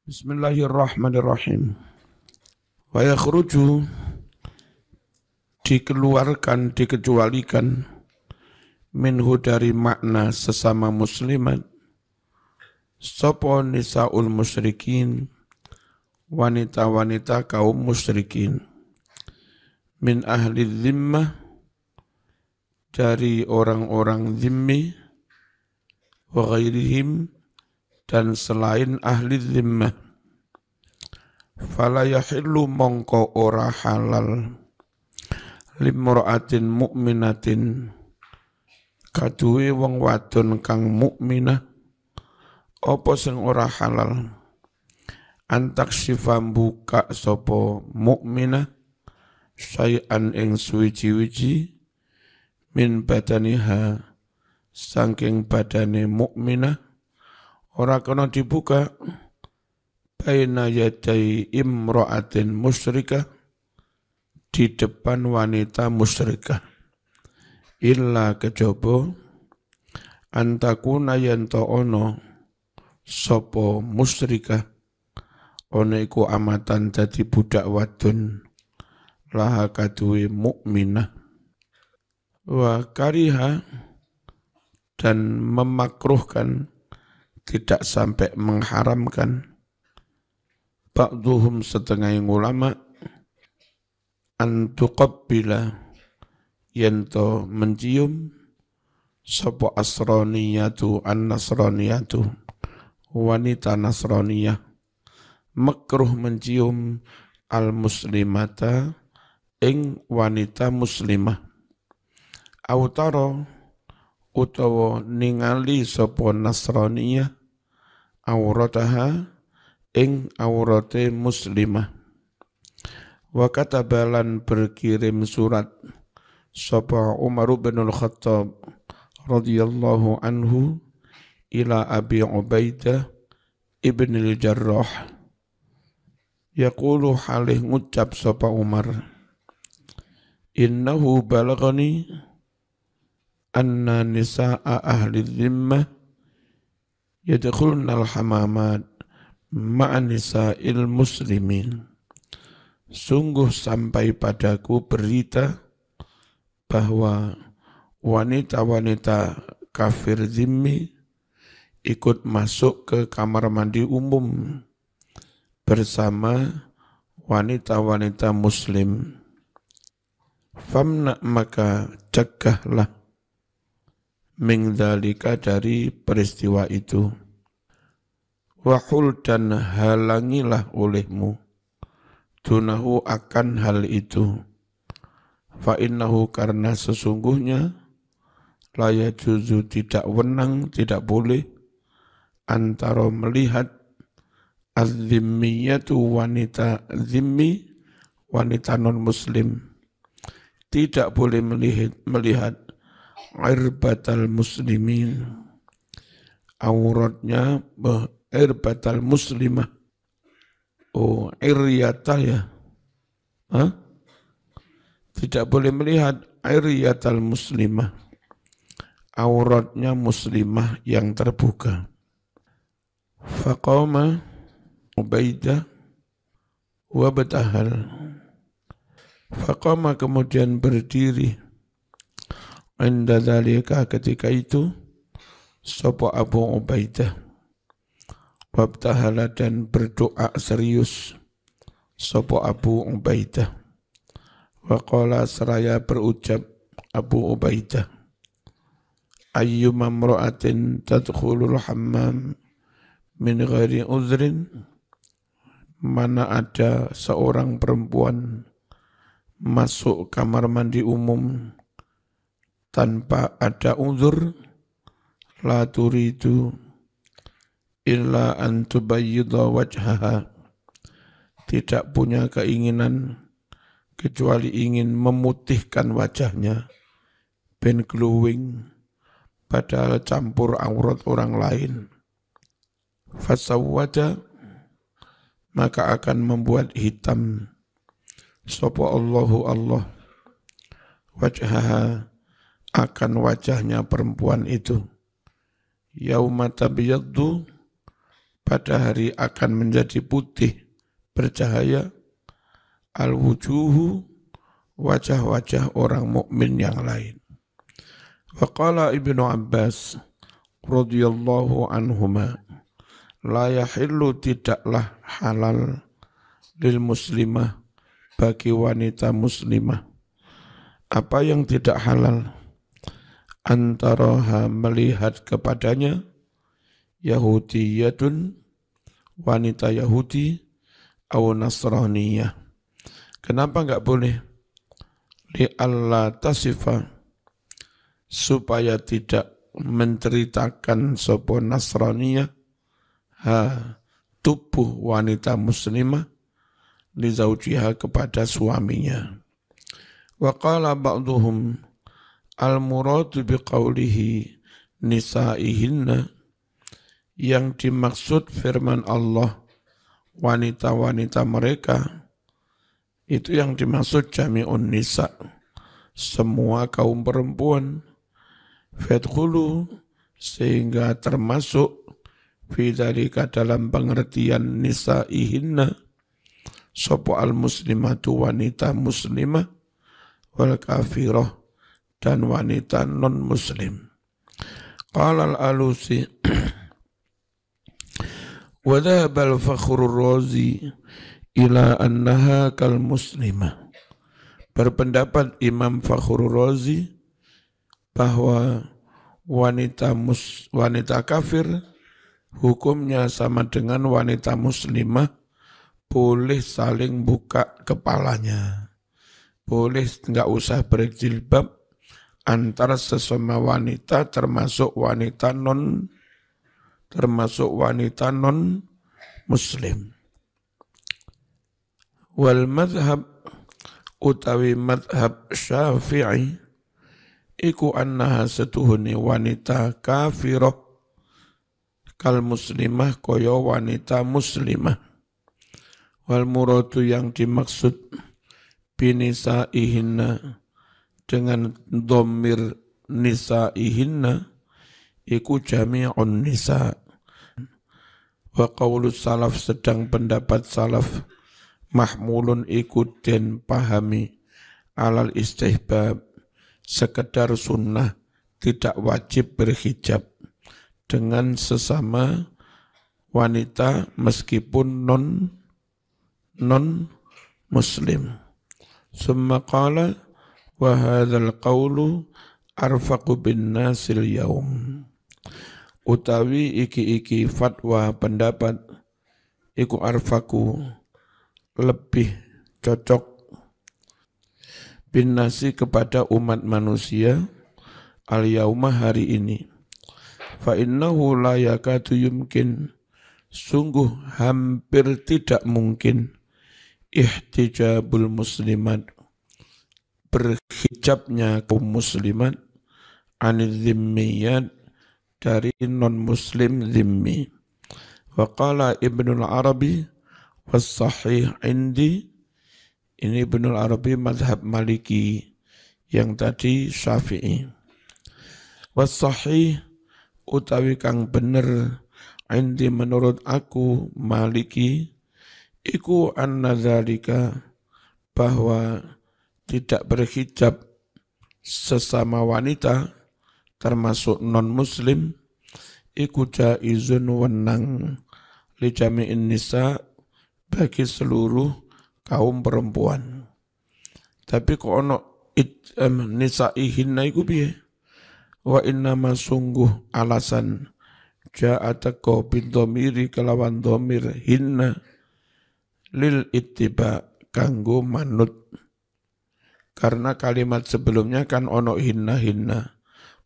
Bismillahirrahmanirrahim. Wa yakhruju dikeluarkan, dikecualikan minhu dari makna sesama muslimat sapa nisaul musyrikin, wanita-wanita kaum musyrikin, min ahli zimmah, dari orang-orang zimmi, wa ghairihim, dan selain ahli zimmah. Fala yahillu mongko ora halal limra'atin mu'minatin kaduwe wong wadon kang mukminah apa sing ora halal antak sifa buka sapa mukminah syai'an ing suwiji-wiji min badaniha saking badane mukminah ora kena dibuka baina yadai imra'atin musyrikah, di depan wanita musyrikah, illa kejaba antakuna yanto ono sopo musyrikah ono iku amatan dadi budak wadon laha kaduwe mukminah, wa kariha, dan memakruhkan, tidak sampai mengharamkan, ba'duhum setengah ulama antuqabbila yanto mencium sapa asroniyatu an-nasroniyatu, wanita nasroniyah makruh mencium al-muslimata ing wanita muslimah, autaro utawa ningali sapa nasroniyah aurataha ing aurate muslimah, wa katabalan berkirim surat sapa Umar bin Al-Khattab radhiyallahu anhu ila Abi Ubaidah ibn al-Jarrah, yaqulu halih ngucap sapa Umar, innahu balagani anna nisa'a ahli dhimmah yadkhulna al-hamamat ma'anisa'il muslimin. Sungguh sampai padaku berita bahwa wanita-wanita kafir zimmi ikut masuk ke kamar mandi umum bersama wanita-wanita muslim. Famna, maka cegahlah min dzalika, dari peristiwa itu. Wahul, dan halangilah olehmu dunahu, akan hal itu. Fa innahu, karena sesungguhnya la yajuzu, tidak wenang, tidak boleh antara melihat az-zimmiyatu, wanita zimmi, wanita non muslim, tidak boleh melihat irbatal muslimin, auratnya irbatal muslimah. Oh, iryata ya. Hah? Tidak boleh melihat iryatal muslimah, auratnya muslimah yang terbuka. Faqama Ubaidah wa batahal. Faqama, kemudian berdiri, inda dzalika, ketika itu, sapa Abu Ubaidah, wabtahala, dan berdoa serius sapa Abu Ubaidah, waqala, seraya berucap Abu Ubaidah, ayyuma imra'atin tadkhulul hammam min ghairi uzrin, mana ada seorang perempuan masuk kamar mandi umum tanpa ada uzur, la turidu illa an tubayyidha wajhaha, tidak punya keinginan kecuali ingin memutihkan wajahnya, ben glowing, padahal campur aurat orang lain. Fasawwada, maka akan membuat hitam sapa Allahu Allah wajhaha, akan wajahnya perempuan itu, yauma tabyaddu, pada hari akan menjadi putih bercahaya al-wujuhu, wajah-wajah orang mukmin yang lain. Waqala Ibnu Abbas radhiyallahu anhuma, la yahillu, tidaklah halal lil muslimah, bagi wanita muslimah. Apa yang tidak halal? Antaraha, melihat kepadanya, Yahudiyatun, wanita Yahudi, atau Nasraniyah. Kenapa enggak boleh? Li'alla tasifa, supaya tidak menceritakan sapa Nasraniyah tubuh wanita muslimah li zaujiha, kepada suaminya. Wa qala ba'duhum al-muradu biqaulihi nisaihinna, yang dimaksud firman Allah wanita-wanita mereka, itu yang dimaksud jami'un nisa, semua kaum perempuan. Fadkhulu, sehingga termasuk fidzalika, dalam pengertian nisaihinna, sapa al-muslimatu, wanita muslimah, wal kafirah, dan wanita non-muslim. Qala al-Alusi wa dhahaba al-Fakhrur Razi ila annaha kal muslimah. Berpendapat Imam Fakhrur Razi bahwa wanita kafir hukumnya sama dengan wanita muslimah, boleh saling buka kepalanya, boleh enggak usah berjilbab antara sesama wanita, termasuk wanita non muslim. Wal madhab, utawi madhab Syafi'i, iku annaha setuhuni wanita kafirah kal muslimah, kaya wanita muslimah. Wal muradu, yang dimaksud binisaihinna, dengan dhamir nisaihinna, iku jami'un nisa. Wa qaulus salaf, sedang pendapat salaf, mahmulun iku den pahami alal istihbab, sekedar sunnah, tidak wajib berhijab dengan sesama wanita meskipun non muslim. Summa qala wa hadzal qawlu arfaqu bin nasil yaum, utawi iki fatwa pendapat iku arfaqu, lebih cocok, bin nasi, kepada umat manusia, al yauma, hari ini. Fa innahu la yakadu yumkin, sungguh hampir tidak mungkin, ihtijabul muslimat, berhijabnya kaum muslimat, anil zimmiyat, dari non-muslim zimmi. Wa qala Ibnul Arabi was sahih indi, ini Ibnul Arabi mazhab Maliki, yang tadi Syafi'i. Was sahih, utawi kang bener, indi, menurut aku Maliki, iku anna dzalika, bahwa tidak berhijab sesama wanita termasuk non-muslim, iku jaizun, wenang, li jami'in nisa, bagi seluruh kaum perempuan. Tapi kok ono nisaihinna iku piye? Wa innama, sungguh alasan, ja'atako bin dhamiri, kelawan dhamir hinna, lil ittiba, kanggo manut. Karena kalimat sebelumnya kan ono hinna,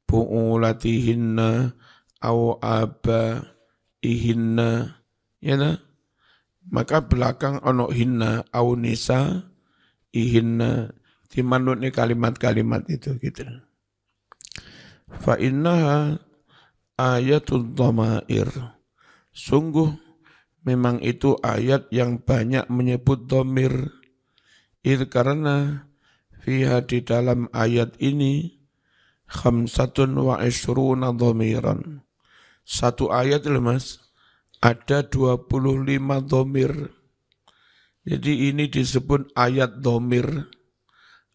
bu'ulatihinna, au aba ihinna, ya nah? Maka belakang ono hinna, au nisa, ihinna, dimanutnya kalimat-kalimat itu gitu. Fa innaha ayatul dhamair, sungguh memang itu ayat yang banyak menyebut dhamir. Karena fiha, di dalam ayat ini, 25 dhamiran, satu ayat loh mas, ada 25 dhamir. Jadi ini disebut ayat dhamir.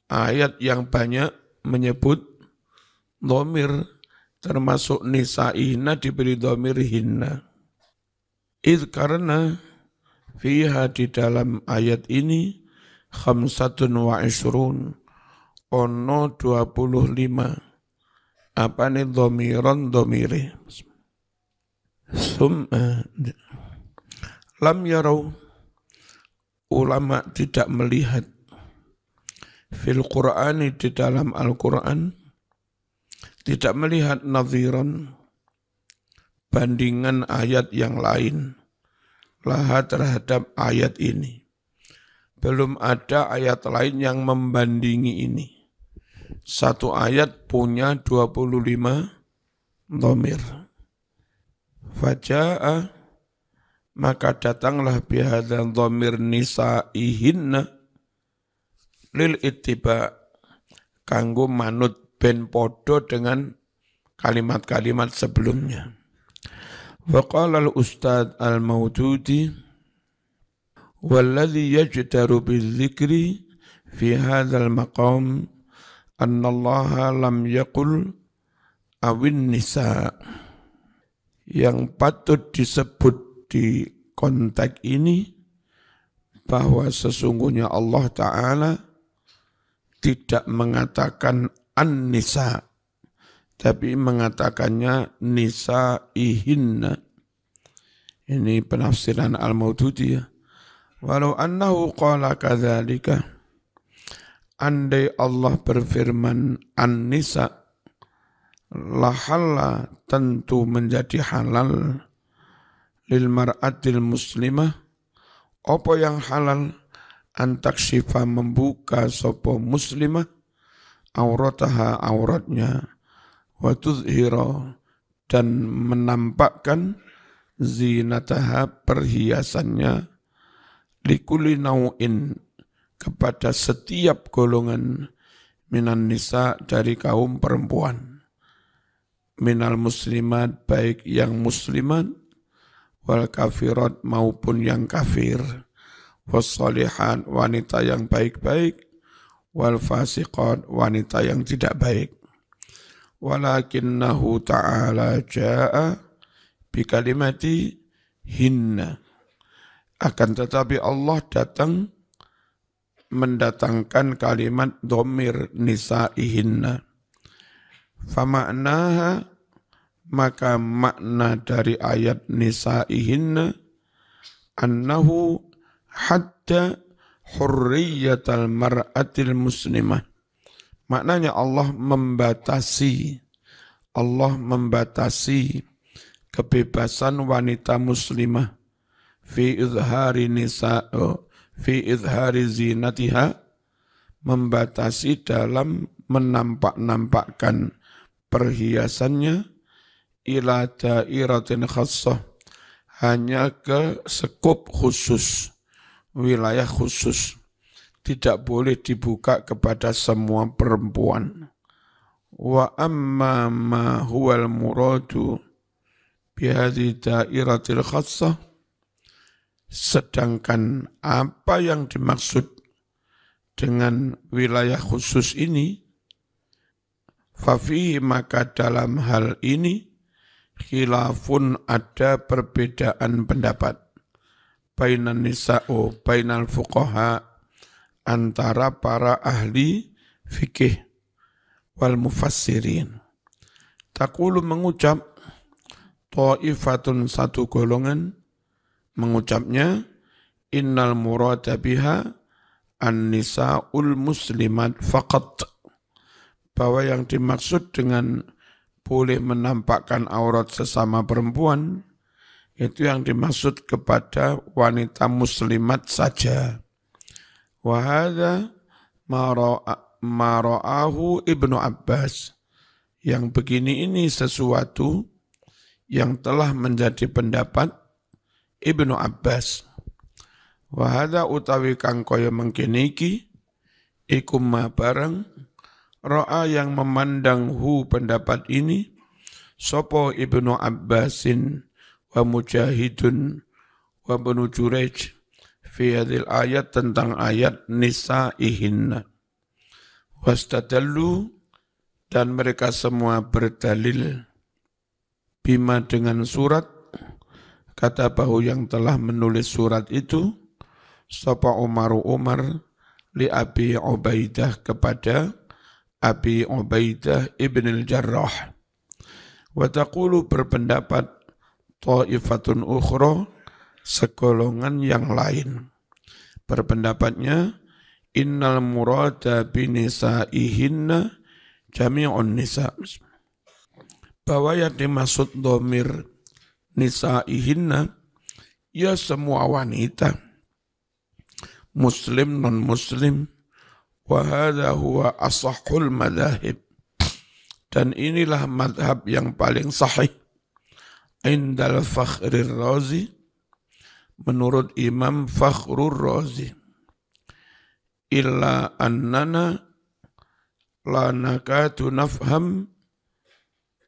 Ayat yang banyak menyebut dhamir, termasuk nisa'ihna diberi dhamir hinna. Karena fiha di dalam ayat ini khamsatun wa ishrun ono 25 apa nih dhamiran dhamiri. Lam yarau, ulama tidak melihat fil Qur'ani di dalam Al-Quran, tidak melihat nadhiran bandingan ayat yang lain laha terhadap ayat ini. Belum ada ayat lain yang membandingi ini. Satu ayat punya 25 dhamir. Faja'a, maka datanglah bihadzal dhamir nisa'ihinna lil ittiba, kanggo manut ben podo dengan kalimat-kalimat sebelumnya. Waqala al-ustad al-Maududi walladhi yajdaru bil-dhikri fi hadzal maqam anna Allah lam yaqul awin nisa. Yang patut disebut di konteks ini bahwa sesungguhnya Allah Ta'ala tidak mengatakan an-nisa, tapi mengatakannya nisa'ihinna. Ini penafsiran Al-Maududi ya. Walau annahu qala kadzalika, andai Allah berfirman an-nisa, lahalla tentu menjadi halal lil mar'atil muslimah, apa yang halal antakshifa membuka sopo muslimah aurataha auratnya, wa tuzhira dan menampakkan zinataha perhiasannya, likulli nau'in kepada setiap golongan minan nisa dari kaum perempuan, minal muslimat baik yang muslimat, wal kafirat maupun yang kafir, wassalihat wanita yang baik-baik, wal fasiqat wanita yang tidak baik. Walakinnahu ta'ala ja'a bikalimati hinna, akan tetapi Allah datang mendatangkan kalimat dhamir nisa'ihinna. Fama'naha, maka makna dari ayat nisa'ihinna annahu hatta hurriyatal mar'atil muslimah. Maknanya Allah membatasi kebebasan wanita muslimah fi izhari zinatiha, membatasi dalam menampak-nampakkan perhiasannya, ila dairatin khassah, hanya ke skup khusus, wilayah khusus, tidak boleh dibuka kepada semua perempuan. Wa amma ma huwal muradu bihadhi dairatil khassah, sedangkan apa yang dimaksud dengan wilayah khusus ini, fafihi, maka dalam hal ini khilafun, ada perbedaan pendapat, bainan nisa'u bainal fuqaha, antara para ahli fikih wal mufassirin. Taqulu mengucap, ta'ifatun satu golongan mengucapnya, innal murada biha an-nisa'ul muslimat faqat, bahwa yang dimaksud dengan boleh menampakkan aurat sesama perempuan, itu yang dimaksud kepada wanita muslimat saja. Wa hadza ma ra'ahu Ibnu Abbas, yang begini ini sesuatu yang telah menjadi pendapat Ibnu Abbas. Wa hadza utawi kang kaya mengkene iki iku ma barang ra'a yang memandang pendapat ini sopo Ibnu Abbasin wa Mujahidun wa Ibnu Jurayj fi hadhil ayat tentang ayat nisa'ihinna. Wastadallu dan mereka semua berdalil bima dengan surat kata bahu yang telah menulis surat itu sapa Umar li Abi Ubaidah kepada Abi Ubaidah ibn al-Jarrah. Wa taqulu berpendapat ta'ifatun ukhra segolongan yang lain. Berpendapatnya innal murada binisa'ihinna jami'un nisa. Bahwa yang dimaksud dhamir nisa'ihinna ya semua wanita muslim non muslim wa hadha huwa ashahul madhahib dan inilah madhab yang paling sahih indal Fakhrir Razi menurut Imam Fakhrur Razi illa annana la nakatu nafham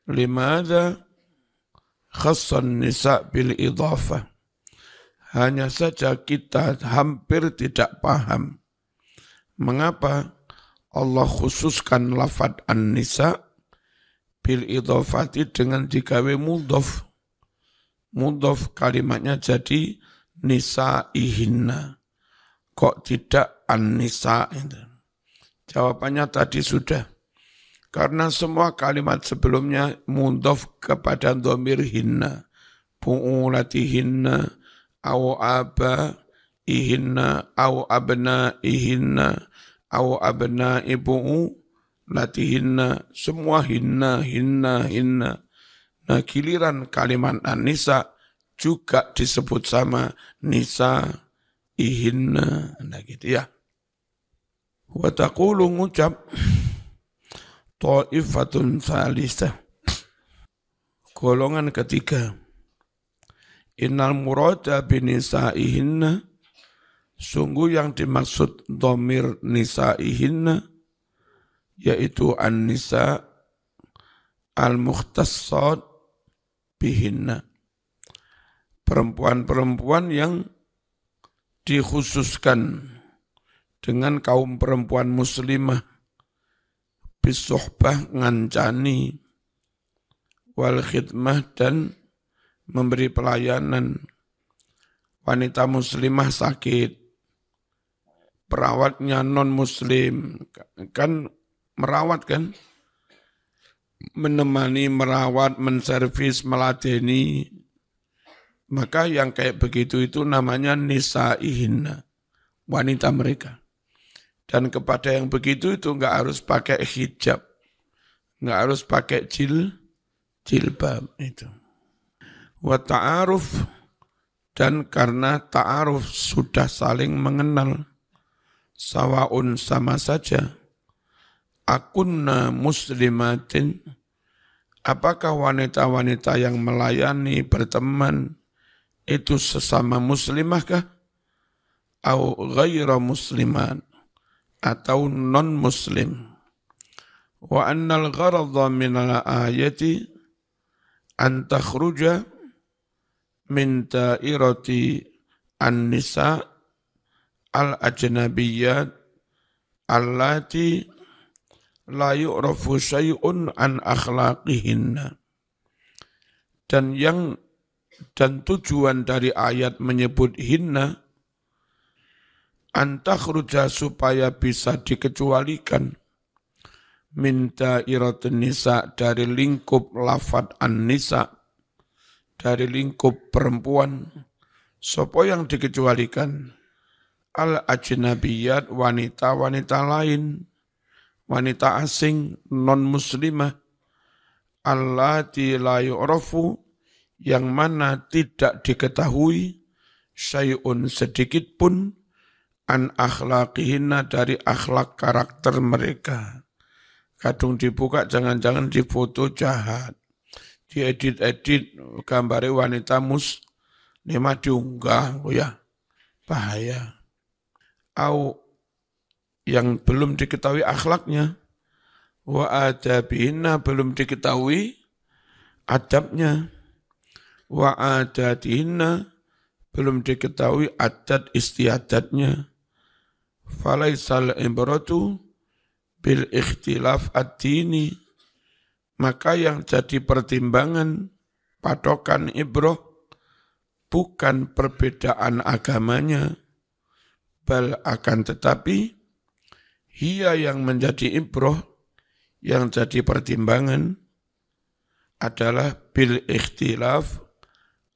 limadha khassan nisa bil idhafah. Hanya saja kita hampir tidak paham mengapa Allah khususkan lafad an-nisa bil idhafati dengan digawe mudhaf. Mudhaf kalimatnya jadi nisa'ihinna. Kok tidak an-nisa itu? Jawabannya tadi sudah. Karena semua kalimat sebelumnya mudhaf kepada dhamir hinna. Bu'ulatihinna, au aba ihinna, au abna ihinna, au abna ibu'u latihinna. Semua hinna. Nah giliran kalimat an-nisa juga disebut sama nisa ihinna. Nah gitu ya. Wa taqulu ngucap ta'ifatun thalithah. Golongan ketiga. Innal murada binisa'ihinna. Sungguh yang dimaksud dhamir nisa'ihinna yaitu an-nisa al-mukhtassat bihinna. Perempuan-perempuan yang dikhususkan dengan kaum perempuan muslimah bisuhbah ngancani wal khidmah dan memberi pelayanan. Wanita muslimah sakit, perawatnya non muslim kan merawat kan, menemani, merawat, menservis, meladeni. Maka yang kayak begitu itu namanya nisa'ihinna, wanita mereka. Dan kepada yang begitu itu enggak harus pakai hijab, enggak harus pakai jilbab itu. Wa ta'aruf dan karena ta'aruf sudah saling mengenal, sawaun sama saja. Akunna muslimatin, apakah wanita-wanita yang melayani berteman itu sesama muslimahkah? Au ghaira musliman, atau non muslim. Wa annal gharadha minal ayati an takhruja min ta'irati an-nisa al-ajnabiyyat allati la yu'rafu syai'un an akhlaqihinna. Dan tujuan dari ayat menyebut hinna antakhruja supaya bisa dikecualikan min da'iratun nisa dari lingkup lafad an-nisa, dari lingkup perempuan. Sopo yang dikecualikan? Al-ajnabiyat, wanita-wanita lain, wanita asing, non-muslimah, allati la yu'rafu, yang mana tidak diketahui, syai'un sedikit pun, an akhlaqihinna dari akhlak karakter mereka. Kadung dibuka jangan-jangan difoto jahat, diedit-edit gambare wanita muslimah diunggah, oh ya, bahaya. Au yang belum diketahui akhlaknya, wa adabihinna belum diketahui adabnya, wa adatihinna, belum diketahui adat istiadatnya. Falaisal ibratu bil ikhtilaf ad-dini, maka yang jadi pertimbangan patokan ibrah bukan perbedaan agamanya, bal akan tetapi hiya yang menjadi ibrah, yang jadi pertimbangan adalah bil ikhtilaf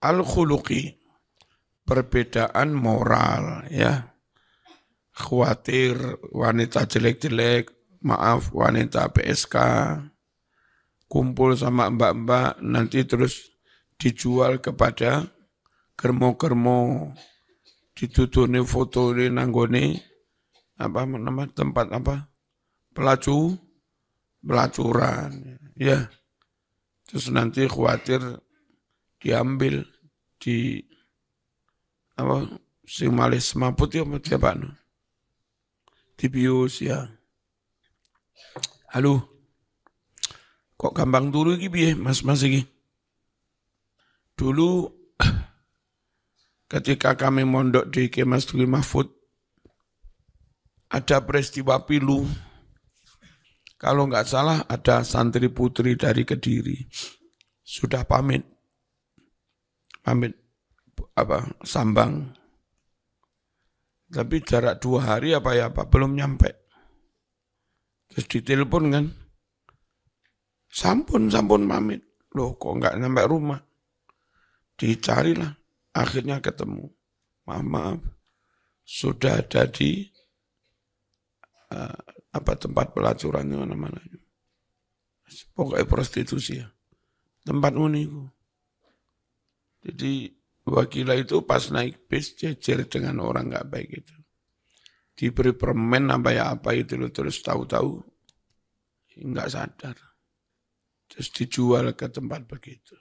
al-khuluqi, perbedaan moral, ya. Khawatir wanita jelek-jelek, maaf wanita PSK, kumpul sama mbak-mbak, nanti terus dijual kepada germo-germo, ditutuni foto ini nanggone, apa nama tempat apa, pelacuran, ya. Terus nanti khawatir diambil di apa sing malih semaput ya siapa no? Dibius ya. Halo. Kok gampang turu iki piye Mas iki? Dulu ketika kami mondok di Kemas Dwi Mahfud ada peristiwa pilu. Kalau nggak salah ada santri putri dari Kediri sudah pamit sambang, tapi jarak 2 hari belum nyampe. Terus ditelepon kan, sampun pamit, loh kok nggak nyampe rumah, dicarilah, akhirnya ketemu, maaf sudah ada di tempat pelacurannya namanya, pokoknya prostitusi ya, tempat uniku. Jadi wakilah itu pas naik bis jejer dengan orang nggak baik itu, diberi permen apa itu loh, terus tahu-tahu nggak sadar, terus dijual ke tempat begitu.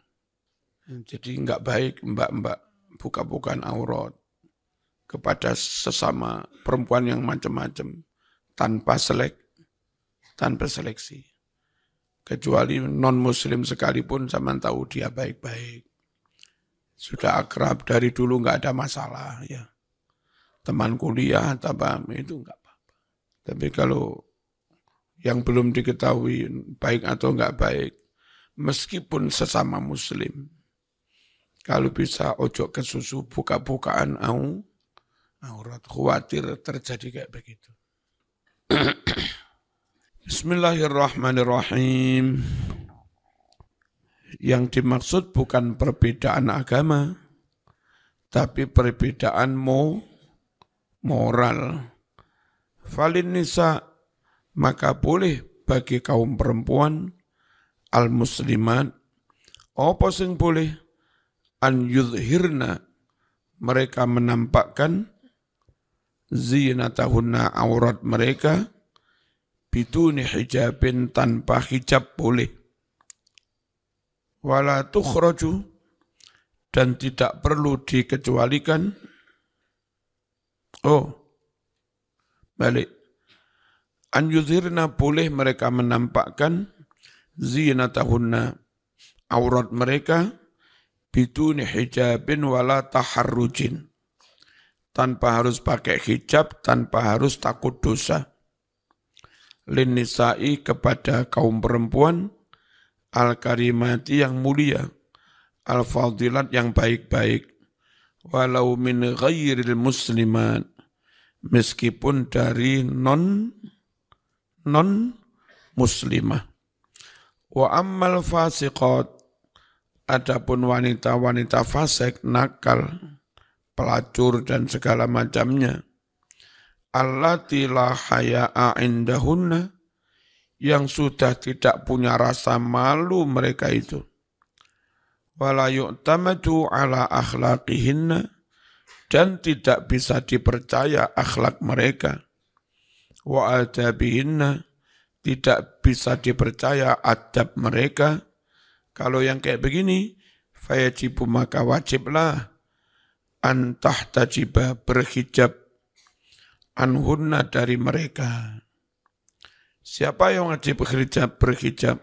Jadi nggak baik mbak-mbak buka-bukaan aurat kepada sesama perempuan yang macam-macam tanpa seleksi. Kecuali non-muslim sekalipun zaman tahu dia baik-baik. Sudah akrab dari dulu nggak ada masalah ya. Teman kuliah itu nggak apa-apa. Tapi kalau yang belum diketahui baik atau nggak baik, meskipun sesama muslim, kalau bisa ojo ke susu buka-bukaan aurat, khawatir terjadi kayak begitu. Bismillahirrahmanirrahim. Yang dimaksud bukan perbedaan agama, tapi perbedaan moral. Falin nisa, maka boleh bagi kaum perempuan al-muslimat, apa sing boleh, an yudhirna, mereka menampakkan zinatahunna, aurat mereka, biduni hijabin, tanpa hijab boleh. Wala tukhraju, dan tidak perlu dikecualikan. Balik. An yudhirna, boleh mereka menampakkan zinatahunna, aurat mereka, biduni hijabin wala taharrujin, tanpa harus pakai hijab, tanpa harus takut dosa. Lin nisa'i, kepada kaum perempuan, al-karimati, yang mulia, al-fadilat, yang baik-baik, walau min ghairil muslimat, meskipun dari non muslimah. Wa ammal fasiqat, adapun wanita-wanita fasik, nakal, pelacur dan segala macamnya, allati la haya'a indahunna, yang sudah tidak punya rasa malu mereka itu, wala yu'tamadu ala akhlaqihinna, dan tidak bisa dipercaya akhlak mereka, wa adabihinna, tidak bisa dipercaya adab mereka. Kalau yang kayak begini, fayajibu, maka wajiblah, an tahtajiba, berhijab, anhunna, dari mereka. Siapa yang wajib berhijab?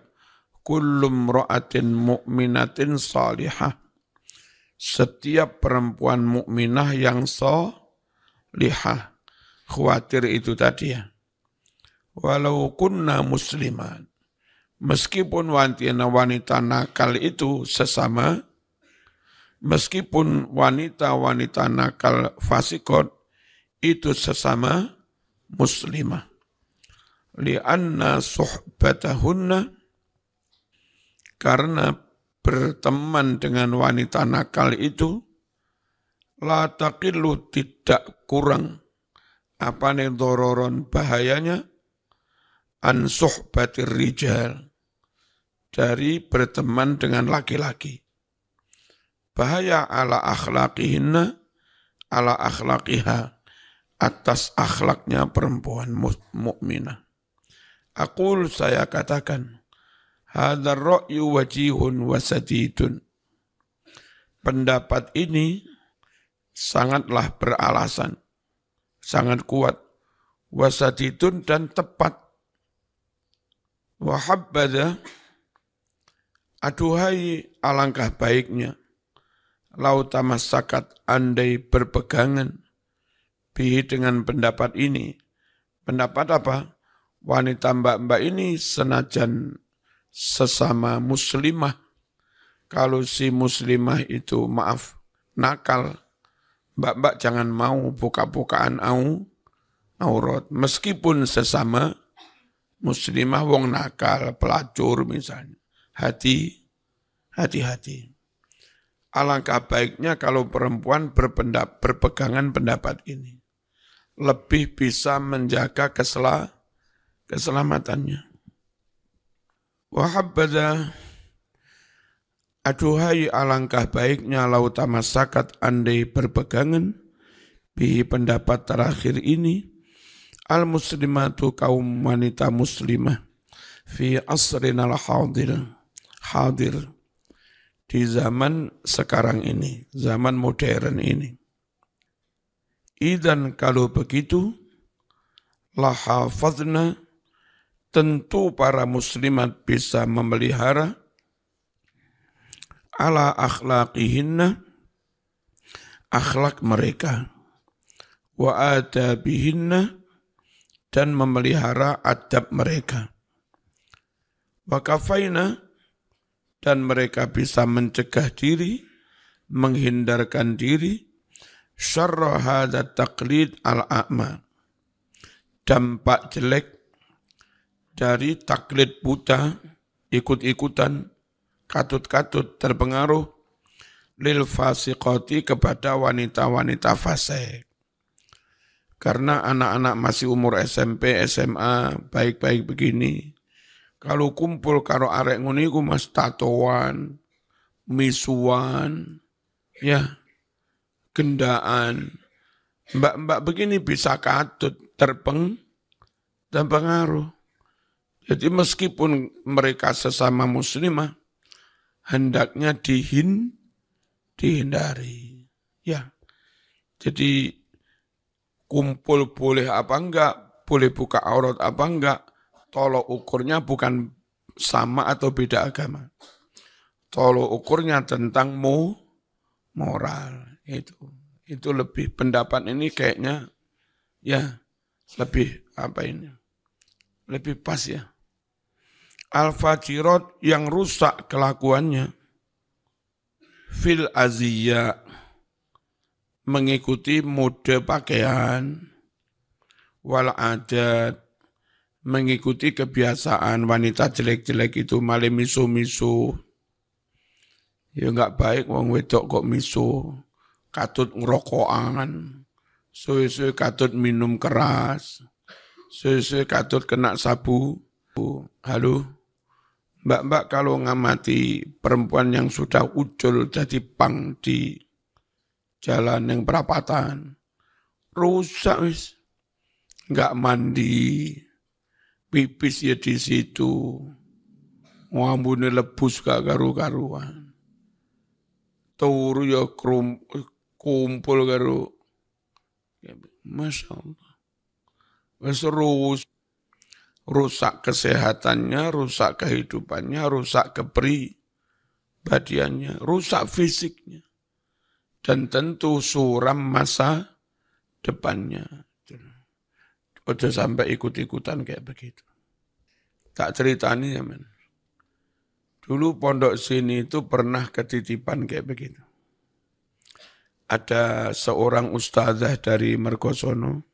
Kullum ra'atin mu'minatin salihah, setiap perempuan mukminah yang solihah. Khawatir itu tadi ya. Walau kunna muslimat. Meskipun wanita nakal itu sesama, meskipun wanita-wanita nakal fasikot itu sesama muslimah. Lianna suhbatahunna, karena berteman dengan wanita nakal itu, la taqillu tidak kurang, apa nih dororon bahayanya, an suhbatir rijal, dari berteman dengan laki-laki. Bahaya ala akhlaqihinna, ala akhlaqiha, atas akhlaknya perempuan mukminah. Aqul, saya katakan, hadzal ra'yu wajihun wasadidun. Pendapat ini sangatlah beralasan, sangat kuat, wasadidun dan tepat. Wa habbadha, aduhai alangkah baiknya, lau tamassakat, andai berpegangan, bihi dengan pendapat ini. Pendapat apa? Wanita mbak-mbak ini senajan sesama muslimah, kalau si muslimah itu maaf, nakal, mbak-mbak jangan mau buka-bukaan aurat, meskipun sesama muslimah wong nakal, pelacur misalnya. Hati-hati. Alangkah baiknya kalau perempuan berpegangan pendapat ini. Lebih bisa menjaga keselamatannya. Wahabbada, aduhai alangkah baiknya lau tamassakat, andai berpegangan, bi pendapat terakhir ini, al muslimatu, kaum wanita muslimah, fi asrinal hadir, di zaman sekarang ini, zaman modern ini. Idan kalau begitu, lahafadna, tentu para muslimat bisa memelihara ala akhlaqihinna, akhlak mereka, wa adabihinna, dan memelihara adab mereka. Wa kafaina, dan mereka bisa mencegah diri, menghindarkan diri, syarra hadza taqlid al-a'ma, dampak jelek dari taklid buta, ikut-ikutan, katut-katut terpengaruh, lil fasiqati, kepada wanita-wanita fasik. Karena anak-anak masih umur SMP, SMA, baik-baik begini, kalau kumpul karo arek ngono iku mas tatoan, misuan, ya, gendaan, mbak-mbak begini bisa katut, terpengaruh. Jadi meskipun mereka sesama muslimah, hendaknya dihindari. Ya, jadi kumpul boleh apa enggak, boleh buka aurat apa enggak, tolok ukurnya bukan sama atau beda agama. Tolok ukurnya tentang moral. Itu lebih, pendapat ini kayaknya ya lebih lebih pas ya. Al-fajirat, yang rusak kelakuannya, fil aziyya, mengikuti mode pakaian, wal adat, mengikuti kebiasaan wanita jelek-jelek itu, malah misu-misu. Ya enggak baik wong wedok kok misu, katut ngerokokan, suwe-suwe katut minum keras, suwe-suwe katut kena sabu. Halo, mbak-mbak kalau ngamati perempuan yang sudah ucul jadi pang di jalan yang perapatan, rusak wis, enggak mandi, pipis ya di situ, ngambune lebus gak karu-karuan. Turu ya kumpul karo, Masya Allah. Wis rusak kesehatannya, rusak kehidupannya, rusak kepribadiannya, rusak fisiknya. dan tentu suram masa depannya. Ojo sampai ikut-ikutan kayak begitu. Tak ceritani ya men. Dulu pondok sini itu pernah ketitipan kayak begitu. Ada seorang ustazah dari Mergosono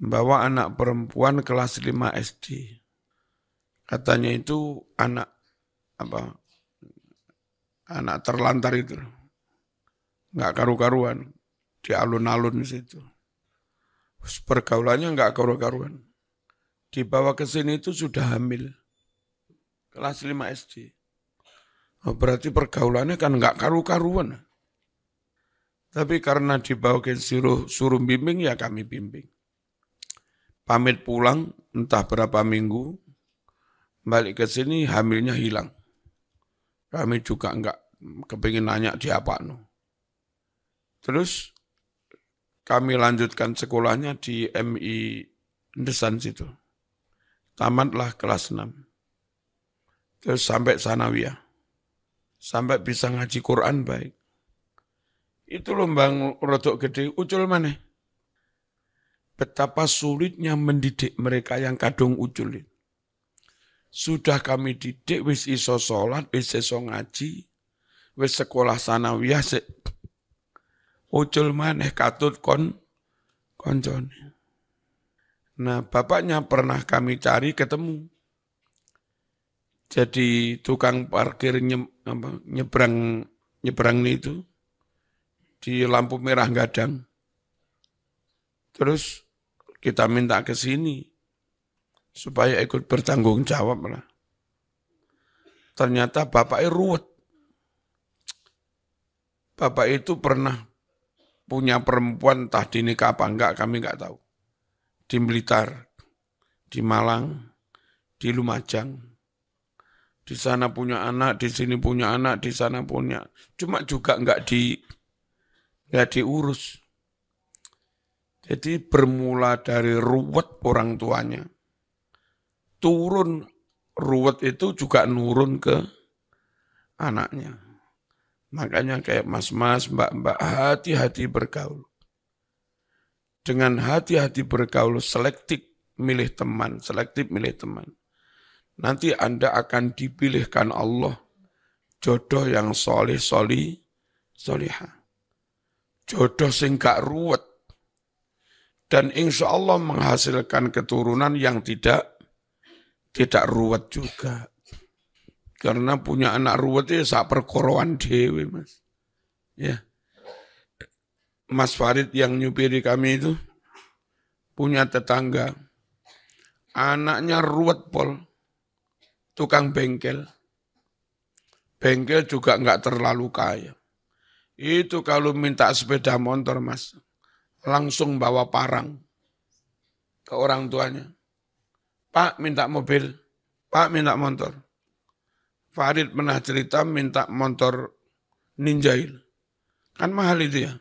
membawa anak perempuan kelas 5 SD. Katanya itu anak terlantar itu. Enggak karu-karuan di alun-alun situ. Pergaulannya enggak karu-karuan. Dibawa ke sini itu sudah hamil. Kelas 5 SD. Oh, berarti pergaulannya kan enggak karu-karuan. Tapi karena dibawa ke suruh bimbing, ya kami bimbing. Pamit pulang, entah berapa minggu, balik ke sini hamilnya hilang. Kami juga enggak kepingin nanya di apa. Terus kami lanjutkan sekolahnya di MI Desan situ. Tamatlah kelas 6. Terus sampai sanawiyah. Sampai bisa ngaji Quran baik. Itu lombang rodok gede, ucul mana? Betapa sulitnya mendidik mereka yang kadung ucul. Sudah kami didik, wis iso sholat, wis iso ngaji, wis sekolah sanawiyah, ucul mana katut koncone. Nah, bapaknya pernah kami cari ketemu. Jadi tukang parkir nyebrang itu di lampu merah Gadang. Terus kita minta ke sini supaya ikut bertanggung jawab lah. Ternyata bapaknya ruwet. Bapak itu pernah punya perempuan, entah dinikah apa enggak, kami enggak tahu. Di Blitar, di Malang, di Lumajang. Di sana punya anak, di sini punya anak, di sana punya. Cuma juga enggak diurus. Jadi bermula dari ruwet orang tuanya. Turun ruwet itu juga nurun ke anaknya. Makanya kayak mas-mas, mbak-mbak, hati-hati bergaul. Dengan hati-hati bergaul, selektif milih teman. Nanti Anda akan dipilihkan Allah jodoh yang solihah. Jodoh sing gak ruwet. Dan insya Allah menghasilkan keturunan yang tidak ruwet juga. Karena punya anak ruwet ya sak perkoroan dewe, Mas. Ya. Mas Farid yang nyupiri kami itu punya tetangga. Anaknya ruwet pol. Tukang bengkel. Bengkel juga enggak terlalu kaya. Itu kalau minta sepeda motor, Mas, langsung bawa parang ke orang tuanya. Pak minta mobil, Pak minta motor. Farid pernah cerita minta motor Ninjail. Kan mahal itu ya.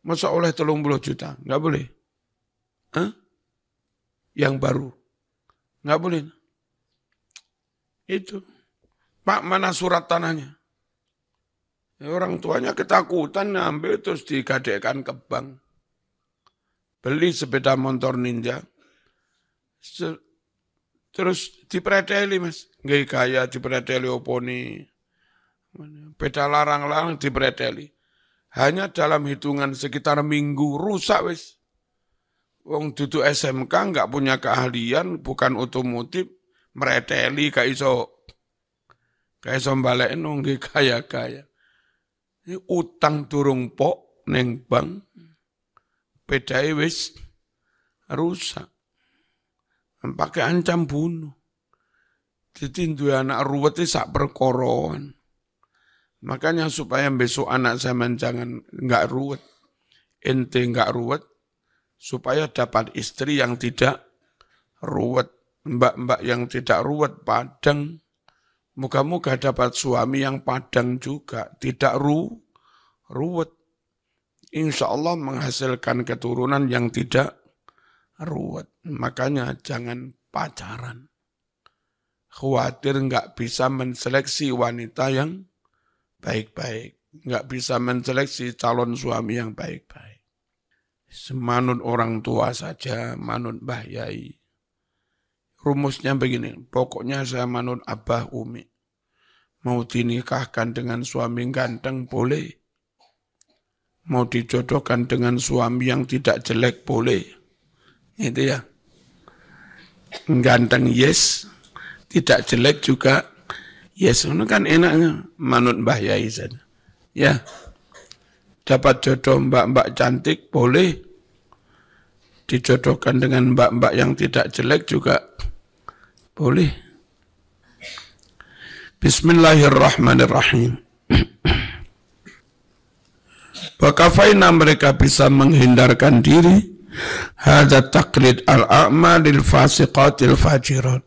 Masa oleh 30 juta? Enggak boleh. Yang baru. Enggak boleh. Itu. Pak mana surat tanahnya? Ya, orang tuanya ketakutan ngambil terus digadekkan ke bank. Beli sepeda motor Ninja. Terus dipreteli, Mas. Nggak kaya dipreteli oponi. Peda larang-larang dipreteli. Hanya dalam hitungan sekitar minggu rusak, wis. Wong dudu SMK nggak punya keahlian, bukan otomotif, mereteli gak iso balekin wong kaya-kaya. Ini utang durung pok neng bank. Pedae wis rusak. Pakai ancam bunuh. Jadi dua anak ruwet itu sak perkoroan. Makanya supaya besok anak zaman jangan enggak ruwet. Ente enggak ruwet. Supaya dapat istri yang tidak ruwet. Mbak-mbak yang tidak ruwet, padang. Moga-moga dapat suami yang padang juga. Tidak ruwet. Insya Allah menghasilkan keturunan yang tidak ruwet. Makanya jangan pacaran. Khawatir enggak bisa menseleksi wanita yang baik-baik. nggak bisa menseleksi calon suami yang baik-baik. Semanut orang tua saja, manut Mbah Yai. Rumusnya begini, pokoknya saya manut Abah Umi. Mau dinikahkan dengan suami ganteng boleh. Mau dijodohkan dengan suami yang tidak jelek boleh. Itu ya. Ganteng yes, tidak jelek juga yes. Itu kan enaknya manut Mbah Yai saja. Ya. Dapat jodoh mbak-mbak cantik boleh. Dijodohkan dengan mbak-mbak yang tidak jelek juga boleh. Bismillahirrahmanirrahim. Wakafaina mereka bisa menghindarkan diri hadza taqlid al-a'malil fasiqatil fajirat.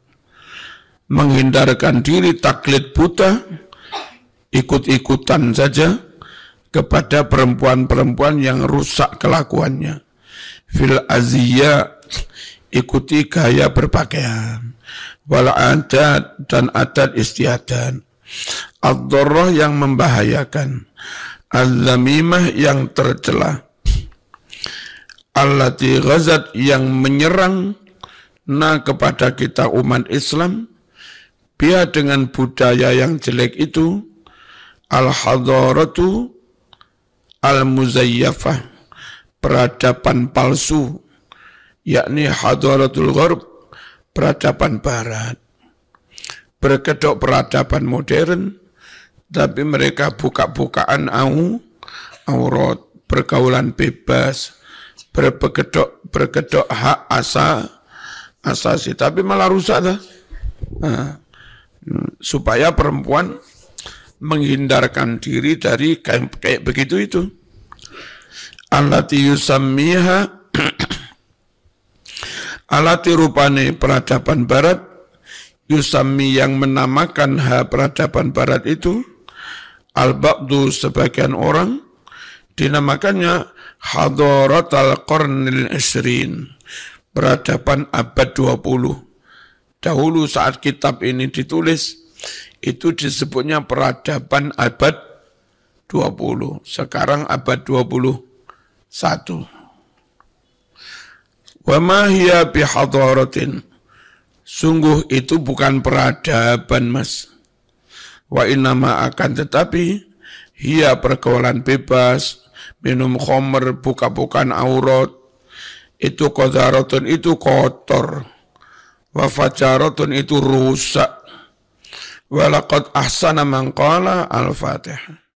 Menghindarkan diri taklid buta, ikut-ikutan saja kepada perempuan-perempuan yang rusak kelakuannya. Fil aziyya, ikuti gaya berpakaian. Wal adat dan adat istiadat. Ad-dharrah yang membahayakan. Al-zamimah yang tercela. Allati ghazat yang menyerang kepada kita umat Islam. Biar dengan budaya yang jelek itu. Al-hadaratu al-muzayyafah. Peradaban palsu, yakni hadaratul gharb, peradaban barat. Berkedok peradaban modern, tapi mereka buka-bukaan aurat, pergaulan bebas, berkedok hak asasi, tapi malah rusak dah. Nah, supaya perempuan menghindarkan diri dari kayak begitu itu. Allati yusammiha alati rupane peradaban barat yusammi yang menamakan peradaban barat itu al-ba'du sebagian orang dinamakannya hadaratul qarnil isrin, peradaban abad 20. Dahulu saat kitab ini ditulis itu disebutnya peradaban abad 20. Sekarang abad 21. Wa ma hiya bihadaratin. Sungguh itu bukan peradaban, Mas. Wa innama akan tetapi hiya pergaulan bebas, minum khamr, buka-bukaan aurat. Itu qadharatun, itu kotor. Wa fajaratun, itu rusak. Wa laqad ahsana man qala al-Fatihah.